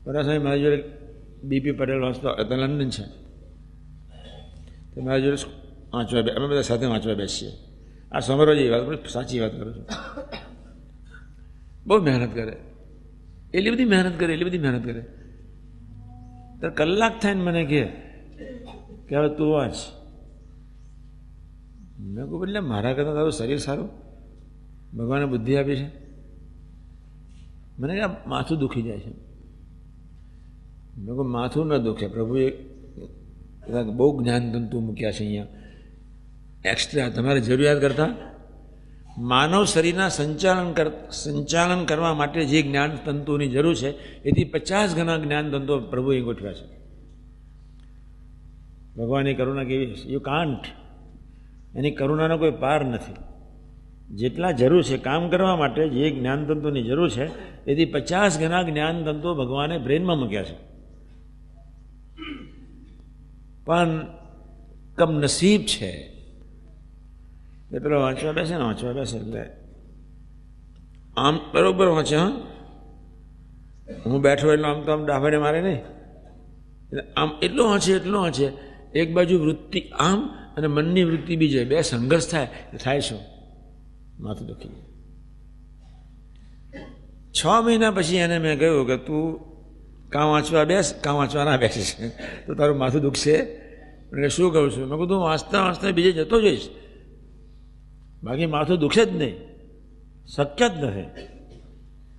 બરાબર સાહેબ મારી જોડે બીપી પટેલ વાંચતો લંડન છે, તો મારી જોડે વાંચવા અમે બધા સાથે વાંચવા બેસીએ. આ સમરો જેવી વાત, સાચી વાત કરું છું. બહુ મહેનત કરે, એટલી બધી મહેનત કરે. તો કલાક થાય ને મને કહે કે હવે તું વાંચ. મેં કહું એટલે મારા કરતાં તારું શરીર સારું, ભગવાને બુદ્ધિ આપી છે. મને કે માથું દુખી જાય છે. મેં કહું માથું ન દુખે, પ્રભુએ બહુ જ્ઞાન તંતુ મૂક્યા છે અહીંયા એક્સ્ટ્રા તમારે જરૂરિયાત કરતાં. માનવ શરીરના સંચાલન કરવા માટે જે જ્ઞાન તંતુની જરૂર છે એથી 50 ગણા જ્ઞાન તંતુઓ પ્રભુએ ગોઠવ્યા છે. ભગવાનની કરુણા કેવી છે, યુ કાન્ટ. એની કરુણાનો કોઈ પાર નથી. જેટલા જરૂર છે કામ કરવા માટે જે જ્ઞાન તંતુની જરૂર છે એથી 50 ગણા જ્ઞાન તંતુઓ ભગવાને બ્રેનમાં મૂક્યા છે. પણ કમનસીબ છે એ પેલો વાંચવા બેસે એટલે આમ બરોબર વાંચે. હા, હું બેઠો એટલે આમ તો આમ ડાફાડે મારે નહીં, એટલે આમ એટલો વાંચે એક બાજુ વૃત્તિ આમ અને મનની વૃત્તિ બીજે, બે સંઘર્ષ થાય શું, માથું દુખી જાય. 6 મહિના પછી એને મેં કહ્યું કે તું કાં વાંચવા ના બેસીશ તો તારું માથું દુખશે. એટલે શું કહું છું, મેં કહું તું વાંચતા બીજે જતો જઈશ, બાકી માથું દુખે જ નહીં, શક્ય જ નથી.